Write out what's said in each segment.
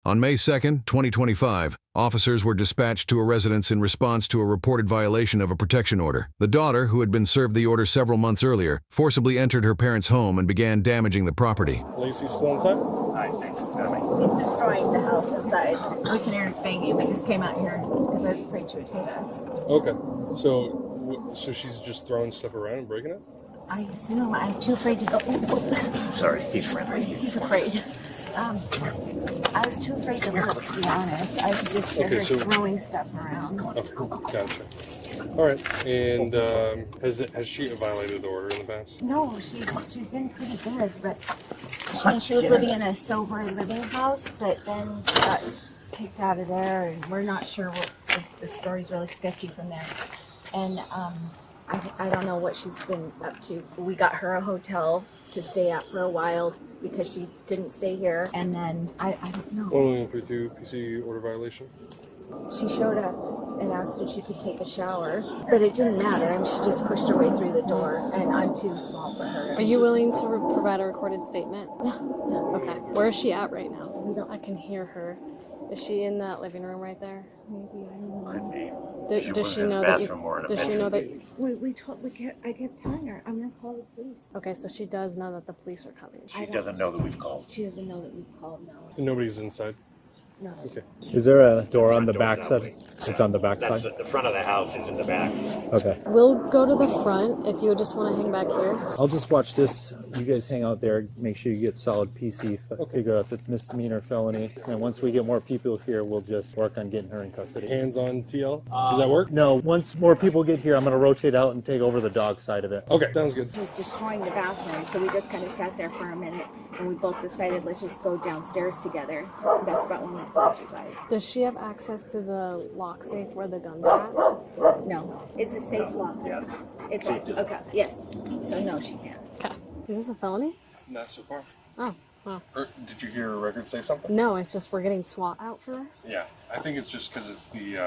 On May 2nd, 2025, officers were dispatched to a residence in response to a reported violation of a protection order. The daughter, who had been served the order several months earlier, forcibly entered her parents' home and began damaging the property. Lacey's still inside? She's destroying the house inside. We can hear her banging. We just came out here because I was afraid she would hit us. Okay. So she's just throwing stuff around and breaking it? I assume. I'm too afraid to go. Sorry, he's friendly. He's afraid. I was too afraid to look, to be honest. I could just hear her throwing stuff around. Oh, gotcha. All right. And has she violated the order in the past? No, she's been pretty good, but she was living in a sober living house, but then she got kicked out of there, and we're not sure what. The story's really sketchy from there, and I don't know what she's been up to. We got her a hotel to stay at for a while because she couldn't stay here, and then I don't know. 1132 PC order violation. She showed up and asked if she could take a shower, but it didn't matter. I mean, she just pushed her way through the door, and I'm too small for her. Are you willing to provide a recorded statement? No. Okay. Where is she at right now? I can hear her. Is she in that living room right there? Maybe. I don't know. Could be. Does she know that? Does she know that? I kept telling her I'm gonna call the police. Okay, so she does know that the police are coming. She doesn't know that we've called. She doesn't know that we've called. No. And nobody's inside? No. Okay. Is there a door on the back side? It's on the back side? The front of the house is in the back. Okay. We'll go to the front if you just want to hang back here. I'll just watch this. You guys hang out there. Make sure you get solid PC. Figure out if it's misdemeanor, felony. And once we get more people here, we'll just work on getting her in custody. Hands on TL? Does that work? No. Once more people get here, I'm going to rotate out and take over the dog side of it. Okay, sounds good. She was destroying the bathroom, so we just kind of sat there for a minute, and we both decided let's just go downstairs together. That's about when the police arrived. Does she have access to the lock safe where the guns are at? No. It's a safe lock. Yes. It's okay. Yes. So no, she can't. Okay. Is this a felony? Not so far. Oh. Wow. Did you hear a record say something? No, it's just we're getting SWAT out for this. Yeah, I think it's just because it's the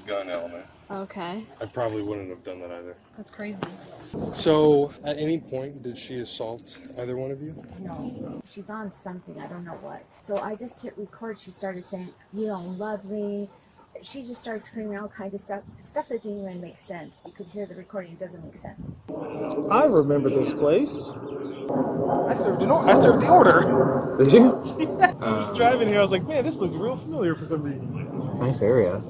gun element. Okay. I probably wouldn't have done that either. That's crazy. So, at any point, did she assault either one of you? No. She's on something. I don't know what. So I just hit record. She started saying, "You don't love me." She just started screaming all kinds of stuff that didn't even make sense. You could hear the recording. It doesn't make sense. I remember this place. I served the order. Did you? I was driving here. I was like, man, this looks real familiar for some reason. Nice area.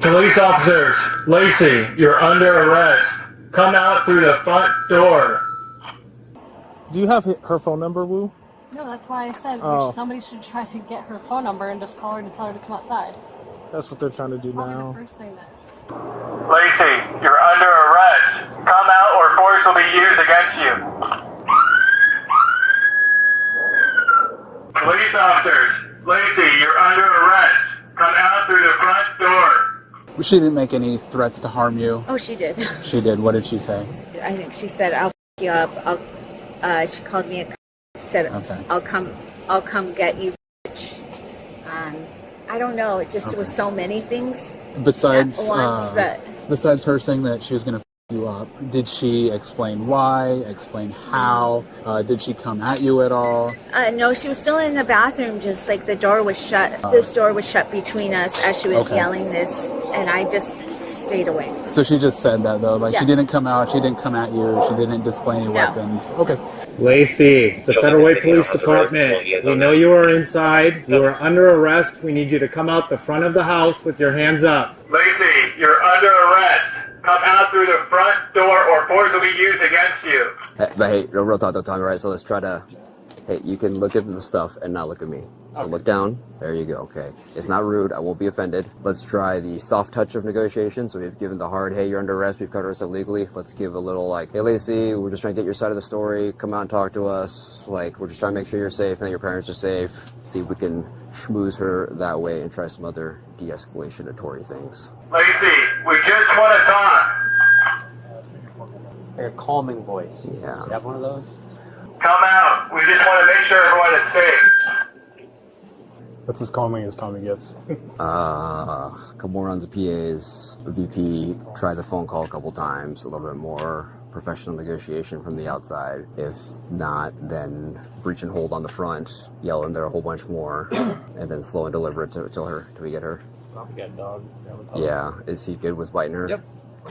Police officers, Lacey, you're under arrest. Come out through the front door. Do you have her phone number, Woo? No, that's why I said somebody should try to get her phone number and just call her to tell her to come outside. That's what they're trying to do Probably now. the first thing that. Lacey, you're under arrest. Come out or force will be used against you. Police officers, Lacey, you're under arrest. Come out through the front door. She didn't make any threats to harm you. Oh, she did. She did. What did she say? I think she said, "I'll f*** you up." She called me a. She said, Okay. I'll come get you, bitch." I don't know. It just was so many things. Besides, at once besides her saying that she was going to you up, did she explain why? Explain how? Did she come at you at all? No, she was still in the bathroom. Just like the door was shut. This door was shut between us as she was yelling this, and I just stayed away. So she just said that though, like Yeah. she didn't come out, she didn't come at you, she didn't display any weapons. Okay. Lacey, the Federal Way Police Department. We know you are inside. You are under arrest. We need you to come out the front of the house with your hands up. Lacey, you're under arrest. Come out through the front door or force will be used against you. But hey, no real talk, don't tell me, right? So let's try to, hey, you can look at the stuff and not look at me. So look down. There you go. Okay. It's not rude. I won't be offended. Let's try the soft touch of negotiation. So we've given the hard, hey, you're under arrest. We've covered ourselves legally. Let's give a little like, hey, Lacey, we're just trying to get your side of the story. Come out and talk to us. Like, we're just trying to make sure you're safe and that your parents are safe. See if we can schmooze her that way and try some other de-escalation-atory things. Lacey, we just want to talk. Like a calming voice. Yeah. You have one of those? Come out. We just want to make sure everyone is safe. That's as calming gets. A couple more rounds of PAs, a BP, try the phone call a couple times, a little bit more, professional negotiation from the outside. If not, then breach and hold on the front, yell in there a whole bunch more, and then slow and deliberate to her. Till we get her. We got a dog. Yeah, is he good with biting her? Yep.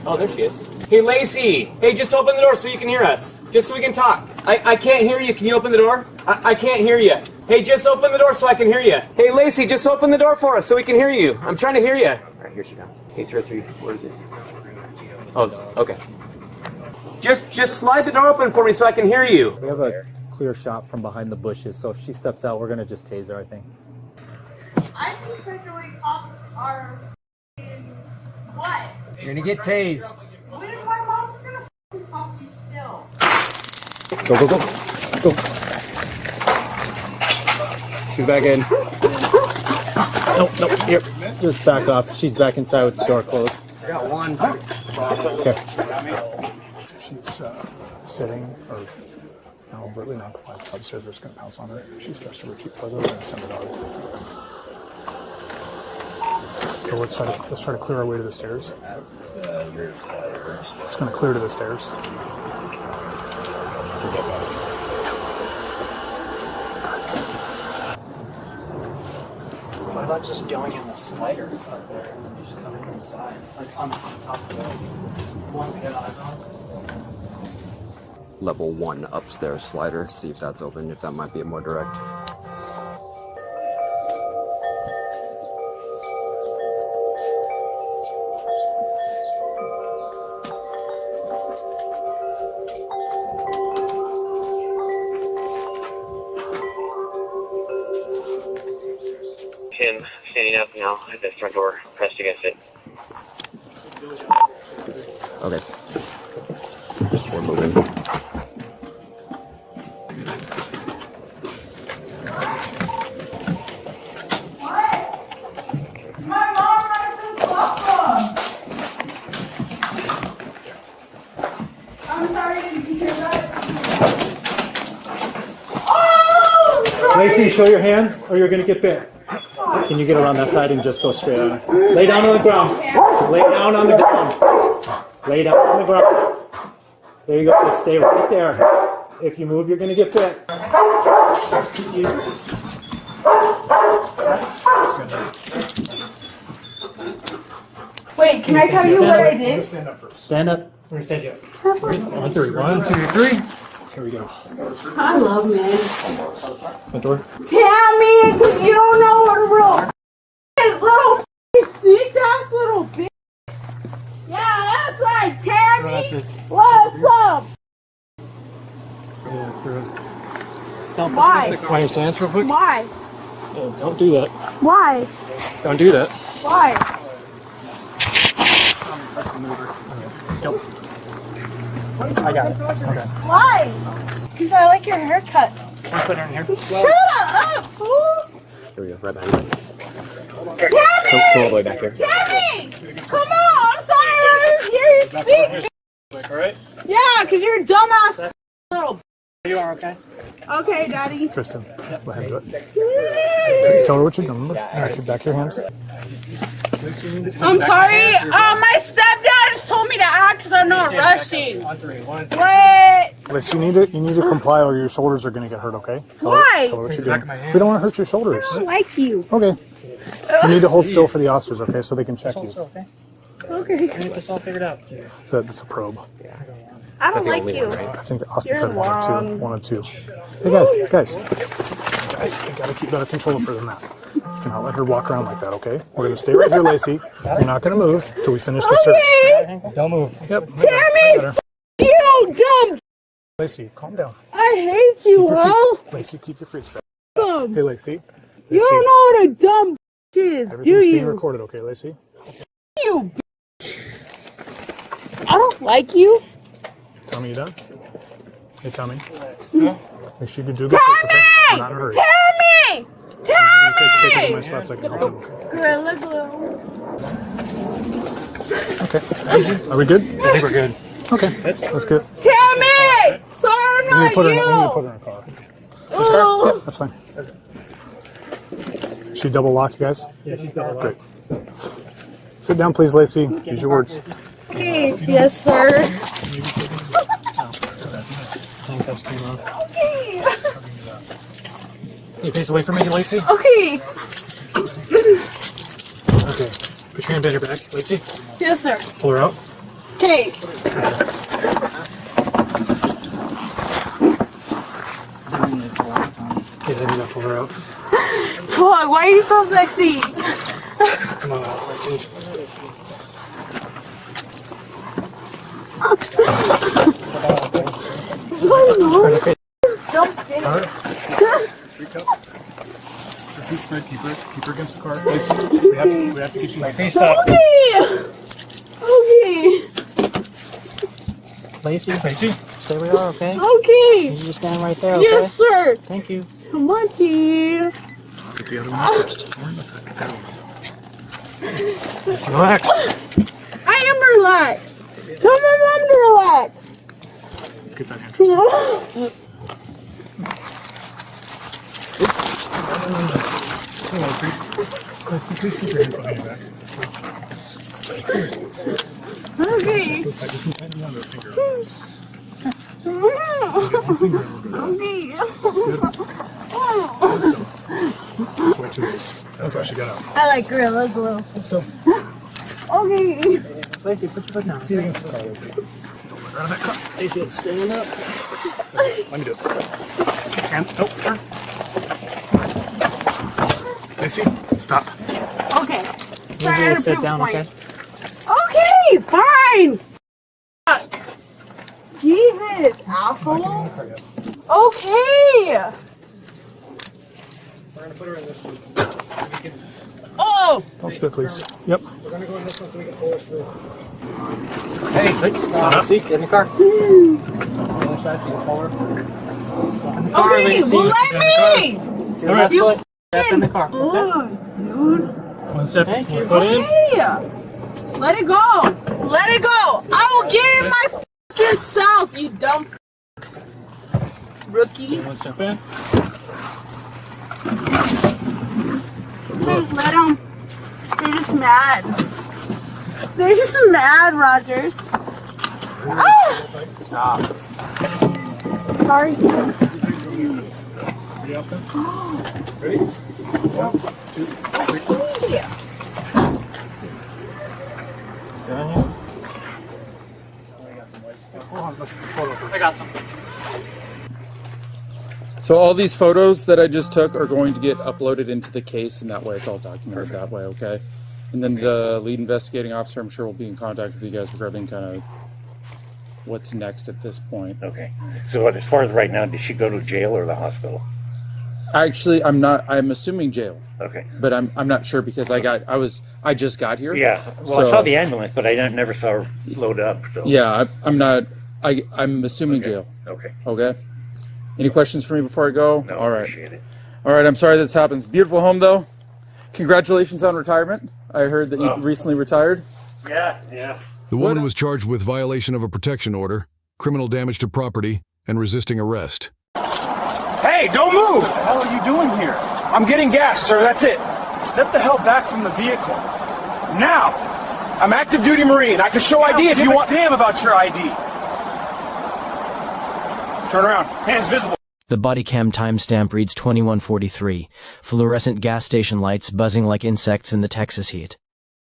Oh, there she is. Hey, Lacey! Hey, just open the door so you can hear us. Just so we can talk. I can't hear you. Can you open the door? I can't hear you. Hey, just open the door so I can hear you. Hey, Lacey, just open the door for us so we can hear you. I'm trying to hear you. All right, here she comes. Hey, 303, where is it? Oh, okay. Just slide the door open for me so I can hear you. We have a clear shot from behind the bushes, so if she steps out, we're gonna just tase her, I think. I think we cops are what? You're gonna get tased. When my mom's gonna fucking fuck you still? Go. She's back in. No, here. Just back off. She's back inside with the door closed. I got one. Okay. She's sitting or overtly non-compliant. Upstairs, we're just going to pounce on her. If she starts to retreat further, we're going to send it out. So let's try to clear our way to the stairs. Just going to clear to the stairs. What about just going in the slider up there and then just coming inside? Like on top of the one we got eyes on? Level 1 upstairs slider, see if that's open, if that might be more direct. Him standing up now at the front door, pressed against it. Okay. We're moving. My mom has been fucked. I'm sorry, did you hear that? Oh! Lacey, show your hands or you're going to get bit. Can you get around that side and just go straight on her? Lay down on the ground. Lay down on the ground. Lay down on the ground. There you go. Just stay right there. If you move, you're going to get bit. Wait, can I tell you what I did? Stand up first. Stand up. We're gonna stand you up. On three. 1, 2, 3. Here we go. I love men. Front door. Tammy, you don't know what a real is, little snitch ass little bitch. Yeah, that's right, Tammy. What's up? Why? Why you stand real quick? Why? Don't do that. Why? Don't do that. Why? I got it. Okay. Why? Because I like your haircut. Can I put her in here? Shut up, fool! Here we go, right behind you. Tammy! Go all the way back here. Tammy! Come on! I'm sorry, I didn't hear you speak. All right. Yeah, because you're a dumbass little. You are okay? Okay, Daddy. Tristan, let him do it. Tell her what you're doing. All right, get back your hands. I'm sorry. My stepdad just told me to act because I'm not rushing. Wait. Listen, you need to comply or your shoulders are going to get hurt, okay? Why? Tell her what you're doing. We don't want to hurt your shoulders. I don't like you. Okay. You need to hold still for the officers, okay, so they can check you. Okay. We get this all figured out. That's a probe. I don't like you. I think Austin You're said wrong. 1 or 2. Hey guys, you gotta keep better control of her than that. You cannot let her walk around like that, okay? We're gonna stay right here, Lacey. You're not gonna move till we finish the search. Don't move. Yep. Tammy, you dumb. Lacey, calm down. I hate you, Will. Lacey, keep your face back. Dumb. Hey, Lacey. You don't know what a dumb is, do Everything's being you? recorded, okay, Lacey? You bitch. I don't like you. Tommy, you done? Hey, Tommy. Make sure you do good search, okay? We're not in a hurry. Tammy! Take it in my spot so I can help you. Gorilla glue. Okay. Are we good? I think we're good. Okay. That's good. Tammy! Sorry, We need not to put her you. in a car. This car? Oh. Yeah, that's fine. She double locked, you guys? Yeah, she's double locked. Great. Sit down, please, Lacey. Use your words. Okay, yes, sir. handcuffs came off. Okay. Can you face away from me, Lacey? Okay. Okay. Put your hand behind your back, Lacey. Yes, sir. Pull her out. Okay. Yeah, then you gotta pull her out. Fuck, why are you so sexy? Come on out, Lacey. Don't get it. Keep her against the car. Lacey, we have to get you. Lacey, stop. Okay. Lacey, stay where you are, okay? Okay. You just stand right there, okay? Yes, sir. Thank you. Come on, team. Get the other one first. Lacey, relax. I am relaxed. Tell my mom to relax. Let's get that hand. Lacey, please keep your hands behind your back. Okay. Just tighten down that finger. That's way too loose. That's why she got out. I like Gorilla Glue. Let's go. Okay. Lacey, put your foot down. Feet against the car, Lacey. Don't look around that car. Lacey, it's standing up. Let me do it. And, oh, turn. Lacey, stop. Okay. You need to sit down, okay? Okay, fine. Fuck. Jesus, asshole. Okay. We're gonna put her in this one. Oh. Don't spit, please. Yep. We're gonna go in this one so we can pull it through. Hey, stop. See, get in the car. The other side so you can pull her. Okay, well, let me. All right, you step in the car. Okay? Oh, dude. One step. Thank you. Put in. Okay. Let it go. Let it go. I will get it my fucking self, you dumb rookie. One step in. Let them. They're just mad. They're just mad, Rogers. Ah! Stop. Sorry. Ready, Austin? Ready? 1, 2, 3. Yeah. Spin on you. Hold on, let's photo first. I got some. So all these photos that I just took are going to get uploaded into the case, and that way it's all documented that way, okay? And then the lead investigating officer, I'm sure, will be in contact with you guys regarding kind of what's next at this point. Okay. So as far as right now, did she go to jail or the hospital? Actually, I'm assuming jail. Okay. But I'm not sure because I just got here. Yeah. Well, I saw the ambulance, but I never saw her load up. So. Yeah, I'm assuming jail. Okay. Okay. Any questions for me before I go? No, all right. Appreciate it. All right. I'm sorry this happens. Beautiful home though. Congratulations on retirement. I heard that you recently retired. Yeah. The woman was charged with violation of a protection order, criminal damage to property, and resisting arrest. Hey, don't move! What the hell are you doing here? I'm getting gas, sir, that's it. Step the hell back from the vehicle. Now! I'm active duty Marine. I can show ID if you want. Damn about your ID. Turn around. Hands visible. The body cam timestamp reads 21:43. Fluorescent gas station lights buzzing like insects in the Texas heat.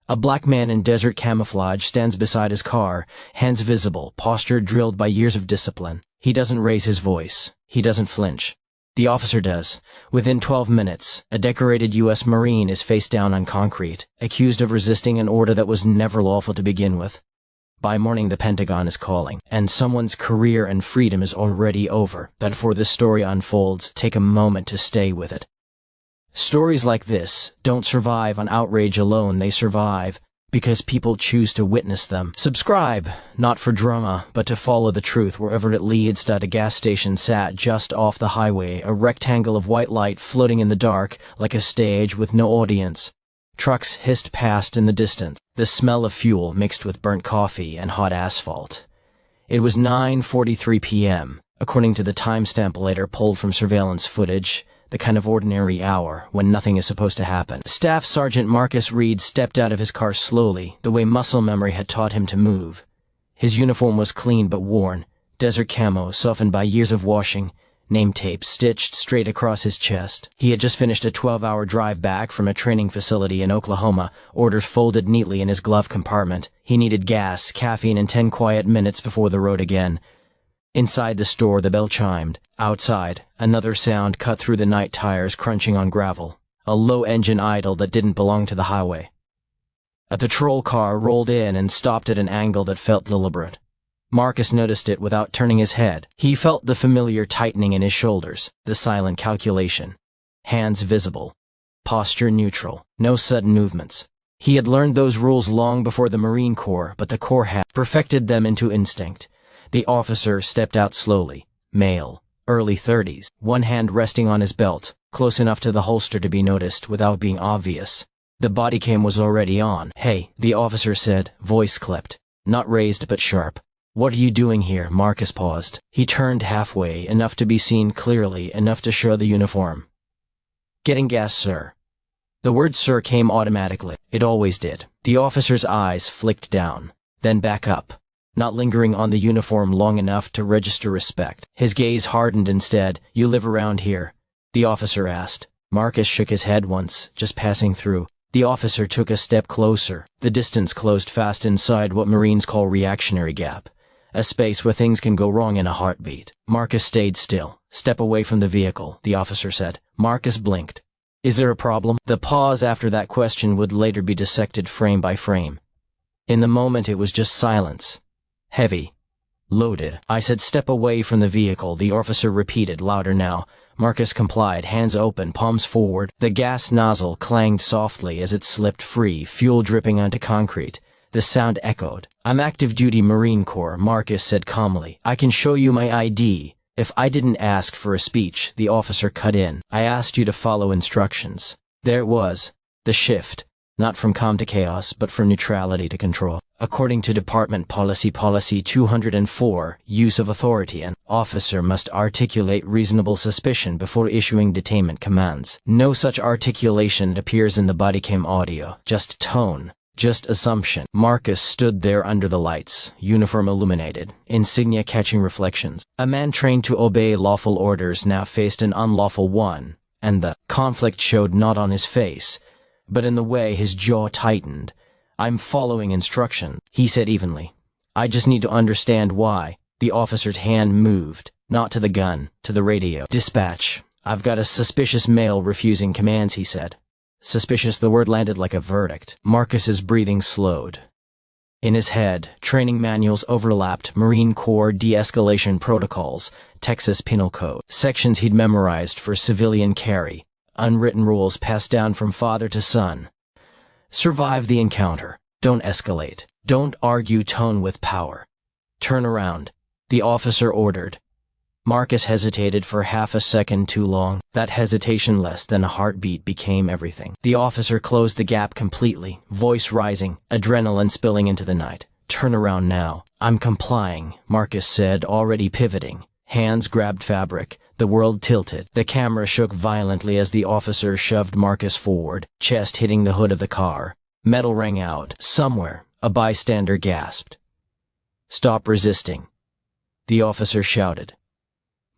A black man in desert camouflage stands beside his car, hands visible, posture drilled by years of discipline. He doesn't raise his voice. He doesn't flinch. The officer does. Within 12 minutes, a decorated U.S. Marine is face down on concrete, accused of resisting an order that was never lawful to begin with. By morning, the Pentagon is calling, and someone's career and freedom is already over. But before this story unfolds, take a moment to stay with it. Stories like this don't survive on outrage alone. They survive because people choose to witness them. Subscribe, not for drama, but to follow the truth wherever it leads. A gas station sat just off the highway, a rectangle of white light floating in the dark like a stage with no audience. Trucks hissed past in the distance, the smell of fuel mixed with burnt coffee and hot asphalt. It was 9:43 p.m., according to the timestamp later pulled from surveillance footage, the kind of ordinary hour when nothing is supposed to happen. Staff Sergeant Marcus Reed stepped out of his car slowly, the way muscle memory had taught him to move. His uniform was clean but worn, desert camo softened by years of washing, name tape stitched straight across his chest. He had just finished a 12-hour drive back from a training facility in Oklahoma, orders folded neatly in his glove compartment. He needed gas, caffeine, and 10 quiet minutes before the road again. Inside the store, the bell chimed. Outside, another sound cut through the night tires crunching on gravel. A low engine idle that didn't belong to the highway. A patrol car rolled in and stopped at an angle that felt deliberate. Marcus noticed it without turning his head. He felt the familiar tightening in his shoulders, the silent calculation. Hands visible. Posture neutral. No sudden movements. He had learned those rules long before the Marine Corps, but the Corps had perfected them into instinct. The officer stepped out slowly. Male. Early 30s. One hand resting on his belt, close enough to the holster to be noticed without being obvious. The body cam was already on. "Hey," the officer said, voice clipped. Not raised but sharp. "What are you doing here?" Marcus paused. He turned halfway, enough to be seen clearly, enough to show the uniform. "Getting gas, sir." The word sir came automatically. It always did. The officer's eyes flicked down, then back up, not lingering on the uniform long enough to register respect. His gaze hardened instead. "You live around here?" the officer asked. Marcus shook his head once, just passing through. The officer took a step closer. The distance closed fast inside what Marines call reactionary gap. A space where things can go wrong in a heartbeat. Marcus stayed still. "Step away from the vehicle," the officer said. Marcus blinked. "Is there a problem?" The pause after that question would later be dissected frame by frame. In the moment it was just silence. Heavy. Loaded. "I said step away from the vehicle," the officer repeated, louder now. Marcus complied, hands open, palms forward. The gas nozzle clanged softly as it slipped free, fuel dripping onto concrete. The sound echoed. "I'm active duty Marine Corps," Marcus said calmly. "I can show you my ID. If I didn't ask for a speech," the officer cut in. "I asked you to follow instructions." There it was. The shift. Not from calm to chaos, but from neutrality to control. According to Department Policy 204, use of authority, an officer must articulate reasonable suspicion before issuing detainment commands. No such articulation appears in the bodycam audio, just tone. Just assumption. Marcus stood there under the lights, uniform illuminated, insignia catching reflections. A man trained to obey lawful orders now faced an unlawful one, and the conflict showed not on his face, but in the way his jaw tightened. "I'm following instruction," he said evenly. "I just need to understand why." The officer's hand moved, not to the gun, to the radio. "Dispatch. I've got a suspicious male refusing commands," he said. Suspicious, the word landed like a verdict. Marcus's breathing slowed. In his head, training manuals overlapped, Marine Corps de-escalation protocols, Texas Penal Code, sections he'd memorized for civilian carry, unwritten rules passed down from father to son. Survive the encounter. Don't escalate. Don't argue tone with power. Turn around, the officer ordered. Marcus hesitated for half a second too long. That hesitation, less than a heartbeat, became everything. The officer closed the gap completely, voice rising, adrenaline spilling into the night. "Turn around now." "I'm complying," Marcus said, already pivoting. Hands grabbed fabric. The world tilted. The camera shook violently as the officer shoved Marcus forward, chest hitting the hood of the car. Metal rang out. Somewhere, a bystander gasped. "Stop resisting," the officer shouted.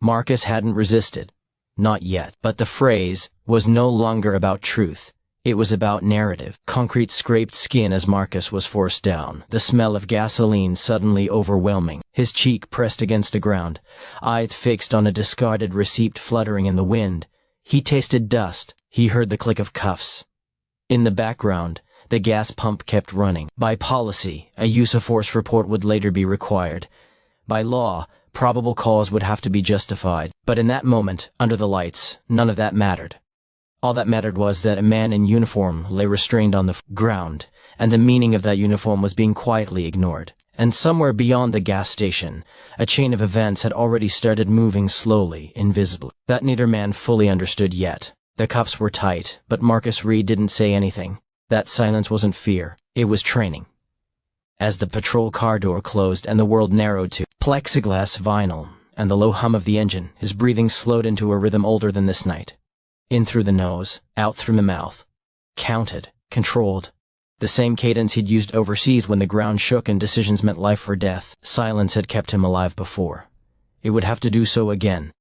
Marcus hadn't resisted. Not yet. But the phrase was no longer about truth. It was about narrative. Concrete scraped skin as Marcus was forced down. The smell of gasoline suddenly overwhelming. His cheek pressed against the ground. Eye fixed on a discarded receipt fluttering in the wind. He tasted dust. He heard the click of cuffs. In the background, the gas pump kept running. By policy, a use of force report would later be required. By law, probable cause would have to be justified. But in that moment, under the lights, none of that mattered. All that mattered was that a man in uniform lay restrained on the ground, and the meaning of that uniform was being quietly ignored. And somewhere beyond the gas station, a chain of events had already started moving slowly, invisibly. That neither man fully understood yet. The cuffs were tight, but Marcus Reed didn't say anything. That silence wasn't fear. It was training. As the patrol car door closed and the world narrowed to plexiglass vinyl and the low hum of the engine, his breathing slowed into a rhythm older than this night. In through the nose, out through the mouth. Counted, controlled. The same cadence he'd used overseas when the ground shook and decisions meant life or death. Silence had kept him alive before. It would have to do so again.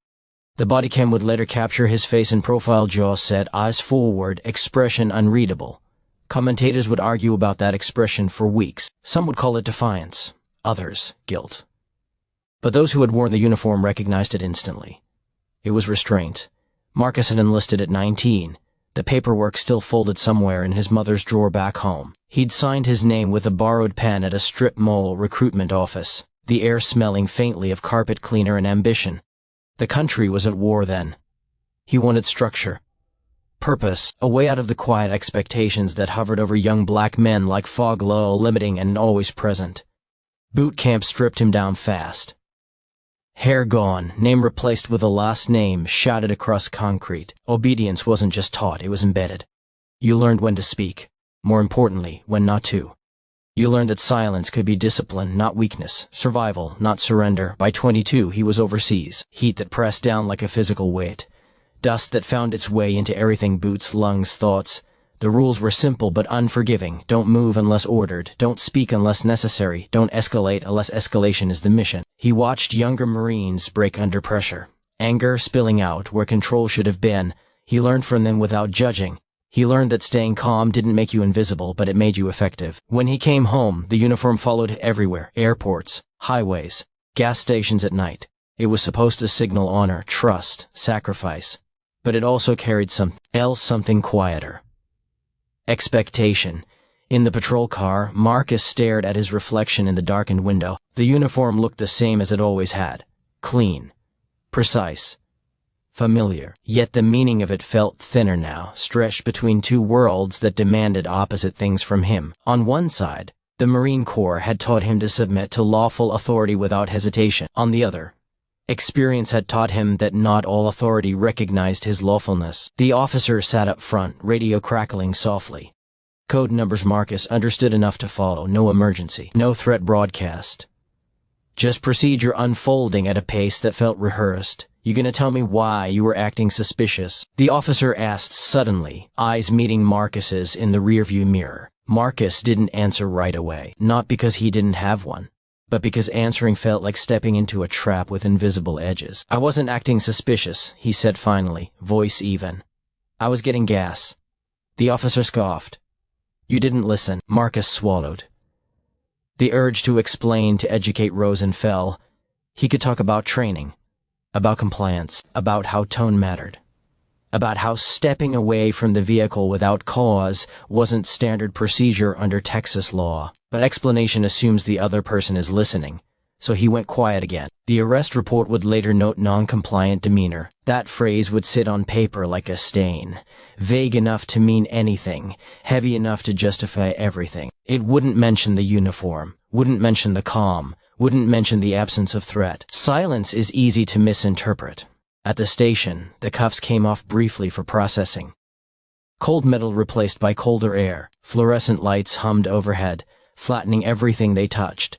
The body cam would later capture his face in profile, jaw set, eyes forward, expression unreadable. Commentators would argue about that expression for weeks. Some would call it defiance, others guilt. But those who had worn the uniform recognized it instantly. It was restraint. Marcus had enlisted at 19. The paperwork still folded somewhere in his mother's drawer back home. He'd signed his name with a borrowed pen at a strip mall recruitment office, the air smelling faintly of carpet cleaner and ambition. The country was at war then. He wanted structure, purpose, a way out of the quiet expectations that hovered over young black men like fog lull, limiting and always present. Boot camp stripped him down fast. Hair gone, name replaced with a last name shouted across concrete. Obedience wasn't just taught, it was embedded. You learned when to speak. More importantly, when not to. You learned that silence could be discipline, not weakness, survival, not surrender. By 22, he was overseas, heat that pressed down like a physical weight, dust that found its way into everything: boots, lungs, thoughts. The rules were simple but unforgiving. Don't move unless ordered, don't speak unless necessary, don't escalate unless escalation is the mission. He watched younger Marines break under pressure, anger spilling out where control should have been. He learned from them without judging. He learned that staying calm didn't make you invisible, but it made you effective. When he came home, the uniform followed everywhere: airports, highways, gas stations at night. It was supposed to signal honor, trust, sacrifice. But it also carried something quieter. Expectation. In the patrol car, Marcus stared at his reflection in the darkened window. The uniform looked the same as it always had. Clean. Precise. Familiar. Yet the meaning of it felt thinner now, stretched between two worlds that demanded opposite things from him. On one side, the Marine Corps had taught him to submit to lawful authority without hesitation. On the other, experience had taught him that not all authority recognized his lawfulness. The officer sat up front, radio crackling softly. Code numbers Marcus understood enough to follow. No emergency. No threat broadcast. Just procedure unfolding at a pace that felt rehearsed. You gonna tell me why you were acting suspicious? The officer asked suddenly, eyes meeting Marcus's in the rearview mirror. Marcus didn't answer right away. Not because he didn't have one, but because answering felt like stepping into a trap with invisible edges. I wasn't acting suspicious, he said finally, voice even. I was getting gas. The officer scoffed. You didn't listen. Marcus swallowed. The urge to explain, to educate rose and fell. He could talk about training, about compliance, about how tone mattered, about how stepping away from the vehicle without cause wasn't standard procedure under Texas law. But explanation assumes the other person is listening, so he went quiet again. The arrest report would later note non-compliant demeanor. That phrase would sit on paper like a stain, vague enough to mean anything, heavy enough to justify everything. It wouldn't mention the uniform, wouldn't mention the calm, wouldn't mention the absence of threat. Silence is easy to misinterpret. At the station, the cuffs came off briefly for processing. Cold metal replaced by colder air. Fluorescent lights hummed overhead, flattening everything they touched.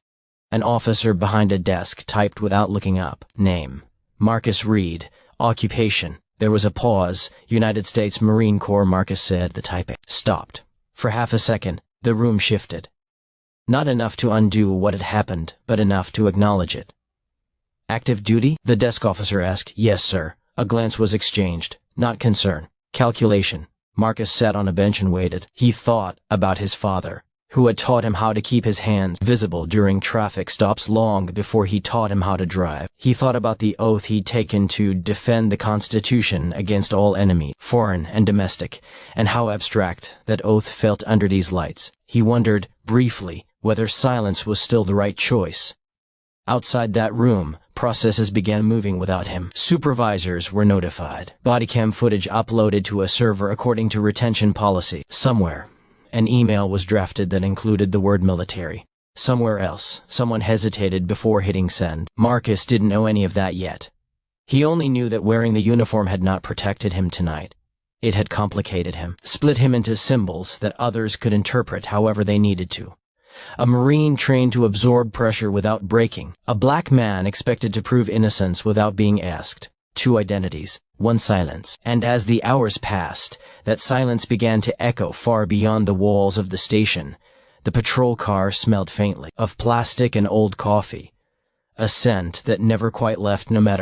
An officer behind a desk typed without looking up. Name: Marcus Reed. Occupation. There was a pause. United States Marine Corps, Marcus said. The typing stopped. For half a second, the room shifted. Not enough to undo what had happened, but enough to acknowledge it. Active duty? The desk officer asked. Yes, sir. A glance was exchanged. Not concern. Calculation. Marcus sat on a bench and waited. He thought about his father, who had taught him how to keep his hands visible during traffic stops long before he taught him how to drive. He thought about the oath he'd taken to defend the Constitution against all enemies, foreign and domestic, and how abstract that oath felt under these lights. He wondered, briefly, whether silence was still the right choice. Outside that room, processes began moving without him. Supervisors were notified. Bodycam footage uploaded to a server according to retention policy. Somewhere, an email was drafted that included the word military. Somewhere else, someone hesitated before hitting send. Marcus didn't know any of that yet. He only knew that wearing the uniform had not protected him tonight. It had complicated him, split him into symbols that others could interpret however they needed to. A Marine trained to absorb pressure without breaking. A black man expected to prove innocence without being asked. Two identities, one silence. And as the hours passed, that silence began to echo far beyond the walls of the station. The patrol car smelled faintly of plastic and old coffee, a scent that never quite left no matter